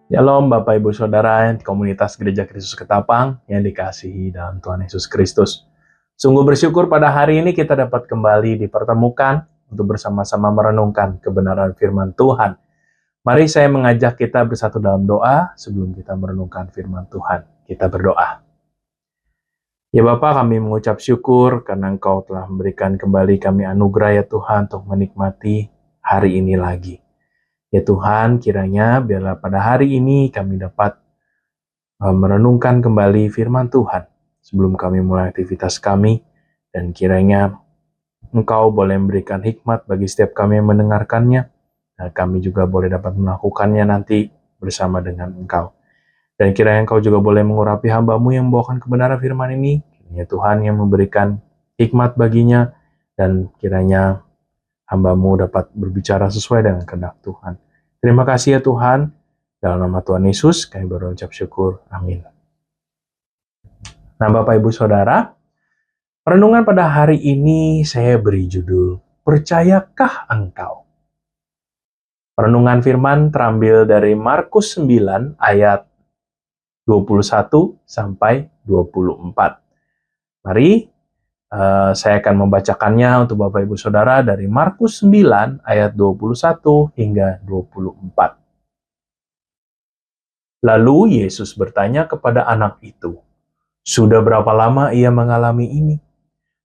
Shalom Bapak Ibu Saudara komunitas Gereja Kristus Ketapang yang dikasihi dalam Tuhan Yesus Kristus. Sungguh bersyukur pada hari ini kita dapat kembali dipertemukan untuk bersama-sama merenungkan kebenaran firman Tuhan. Mari saya mengajak kita bersatu dalam doa sebelum kita merenungkan firman Tuhan. Kita berdoa. Ya Bapa, kami mengucap syukur karena Engkau telah memberikan kembali kami anugerah ya Tuhan untuk menikmati hari ini lagi. Ya Tuhan, kiranya biarlah pada hari ini kami dapat merenungkan kembali firman Tuhan sebelum kami mulai aktivitas kami, dan kiranya Engkau boleh memberikan hikmat bagi setiap kami yang mendengarkannya, dan kami juga boleh dapat melakukannya nanti bersama dengan Engkau. Dan kiranya Engkau juga boleh mengurapi hamba-Mu yang membawakan kebenaran firman ini, kiranya Tuhan yang memberikan hikmat baginya, dan kiranya hamba-Mu dapat berbicara sesuai dengan kehendak Tuhan. Terima kasih ya Tuhan. Dalam nama Tuhan Yesus, kami berucap syukur. Amin. Nah Bapak Ibu Saudara, renungan pada hari ini saya beri judul, Percayakah Engkau? Renungan firman terambil dari Markus 9 ayat 21 sampai 24. Mari saya akan membacakannya untuk Bapak Ibu Saudara dari Markus 9 ayat 21 hingga 24. Lalu Yesus bertanya kepada anak itu, "Sudah berapa lama ia mengalami ini?"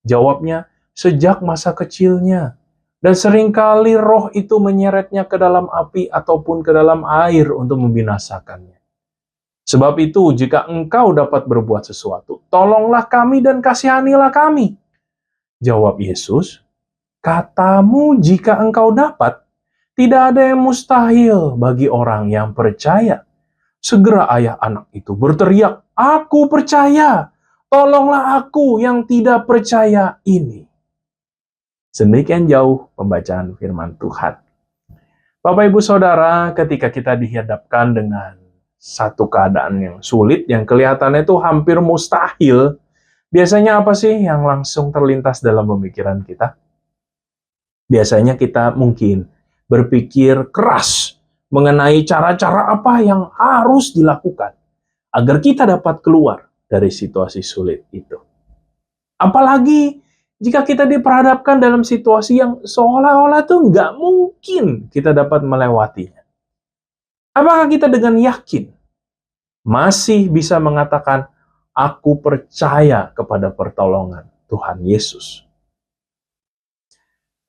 Jawabnya, "Sejak masa kecilnya. Dan seringkali roh itu menyeretnya ke dalam api ataupun ke dalam air untuk membinasakannya. Sebab itu, jika engkau dapat berbuat sesuatu, tolonglah kami dan kasihanilah kami." Jawab Yesus, "Katamu jika engkau dapat, tidak ada yang mustahil bagi orang yang percaya." Segera ayah anak itu berteriak, "Aku percaya, tolonglah aku yang tidak percaya ini." Sedemikian jauh pembacaan firman Tuhan. Bapak Ibu Saudara, ketika kita dihadapkan dengan satu keadaan yang sulit, yang kelihatannya itu hampir mustahil, biasanya apa sih yang langsung terlintas dalam pemikiran kita? Biasanya kita mungkin berpikir keras mengenai cara-cara apa yang harus dilakukan agar kita dapat keluar dari situasi sulit itu. Apalagi jika kita diperhadapkan dalam situasi yang seolah-olah tuh nggak mungkin kita dapat melewatinya. Apakah kita dengan yakin masih bisa mengatakan, "Aku percaya kepada pertolongan Tuhan Yesus"?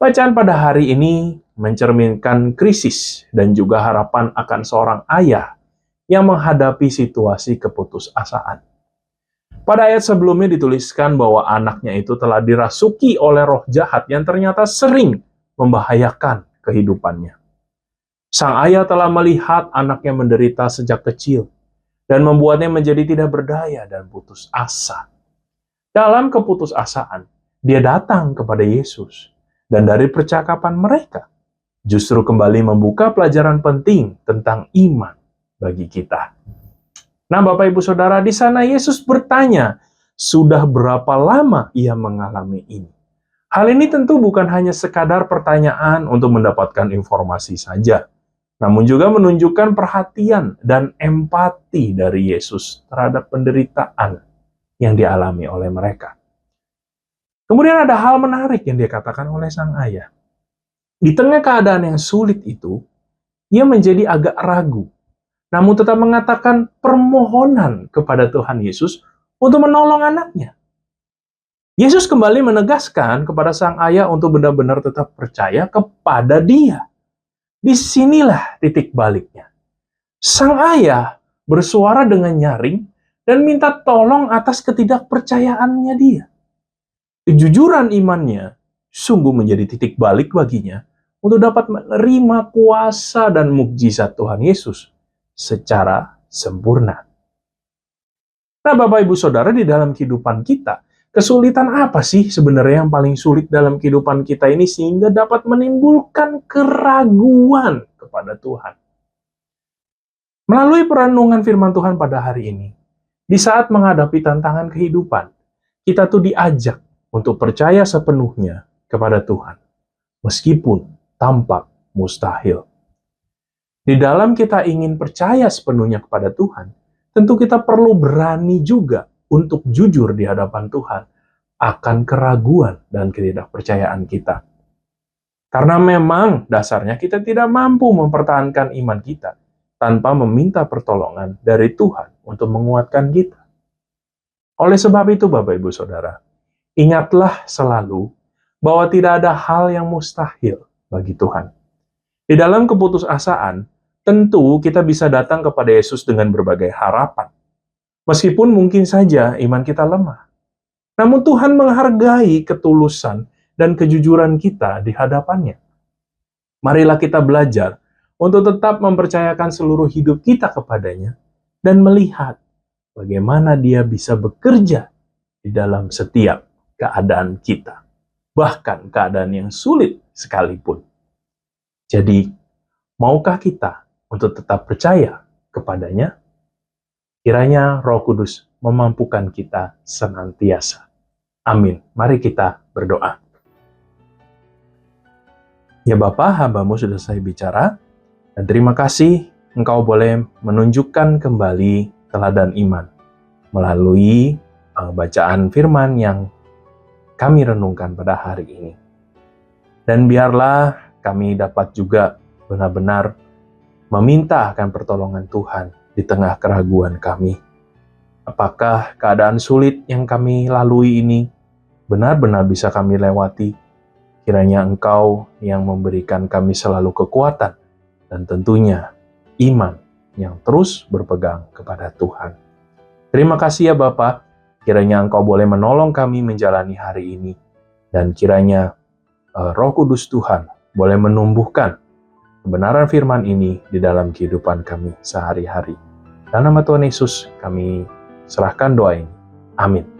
Bacaan pada hari ini mencerminkan krisis dan juga harapan akan seorang ayah yang menghadapi situasi keputusasaan. Pada ayat sebelumnya dituliskan bahwa anaknya itu telah dirasuki oleh roh jahat yang ternyata sering membahayakan kehidupannya. Sang ayah telah melihat anaknya menderita sejak kecil dan membuatnya menjadi tidak berdaya dan putus asa. Dalam keputusasaan, dia datang kepada Yesus, dan dari percakapan mereka justru kembali membuka pelajaran penting tentang iman bagi kita. Nah, Bapak Ibu Saudara, di sana Yesus bertanya, sudah berapa lama ia mengalami ini? Hal ini tentu bukan hanya sekadar pertanyaan untuk mendapatkan informasi saja, namun juga menunjukkan perhatian dan empati dari Yesus terhadap penderitaan yang dialami oleh mereka. Kemudian ada hal menarik yang dikatakan oleh sang ayah. Di tengah keadaan yang sulit itu, ia menjadi agak ragu, namun tetap mengatakan permohonan kepada Tuhan Yesus untuk menolong anaknya. Yesus kembali menegaskan kepada sang ayah untuk benar-benar tetap percaya kepada dia. Disinilah titik baliknya. Sang ayah bersuara dengan nyaring dan minta tolong atas ketidakpercayaannya dia. Kejujuran imannya sungguh menjadi titik balik baginya untuk dapat menerima kuasa dan mukjizat Tuhan Yesus secara sempurna. Nah, Bapak Ibu Saudara, di dalam kehidupan kita, kesulitan apa sih sebenarnya yang paling sulit dalam kehidupan kita ini sehingga dapat menimbulkan keraguan kepada Tuhan? Melalui perenungan firman Tuhan pada hari ini, di saat menghadapi tantangan kehidupan, kita tuh diajak untuk percaya sepenuhnya kepada Tuhan, meskipun tampak mustahil. Di dalam kita ingin percaya sepenuhnya kepada Tuhan, tentu kita perlu berani juga untuk jujur di hadapan Tuhan akan keraguan dan ketidakpercayaan kita. Karena memang dasarnya kita tidak mampu mempertahankan iman kita tanpa meminta pertolongan dari Tuhan untuk menguatkan kita. Oleh sebab itu, Bapak Ibu Saudara, ingatlah selalu bahwa tidak ada hal yang mustahil bagi Tuhan. Di dalam keputusasaan, tentu kita bisa datang kepada Yesus dengan berbagai harapan. Meskipun mungkin saja iman kita lemah. Namun Tuhan menghargai ketulusan dan kejujuran kita di hadapannya. Marilah kita belajar untuk tetap mempercayakan seluruh hidup kita kepadanya dan melihat bagaimana Dia bisa bekerja di dalam setiap keadaan kita. Bahkan keadaan yang sulit sekalipun. Jadi, maukah kita untuk tetap percaya kepadanya? Kiranya Roh Kudus memampukan kita senantiasa. Amin. Mari kita berdoa. Ya Bapa, hamba-Mu sudah saya bicara, dan terima kasih Engkau boleh menunjukkan kembali teladan iman melalui bacaan firman yang kami renungkan pada hari ini. Dan biarlah kami dapat juga benar-benar meminta akan pertolongan Tuhan di tengah keraguan kami. Apakah keadaan sulit yang kami lalui ini benar-benar bisa kami lewati? Kiranya Engkau yang memberikan kami selalu kekuatan dan tentunya iman yang terus berpegang kepada Tuhan. Terima kasih ya Bapa, kiranya Engkau boleh menolong kami menjalani hari ini dan kiranya Roh Kudus Tuhan boleh menumbuhkan kebenaran firman ini di dalam kehidupan kami sehari-hari. Dalam nama Tuhan Yesus kami serahkan doa ini. Amin.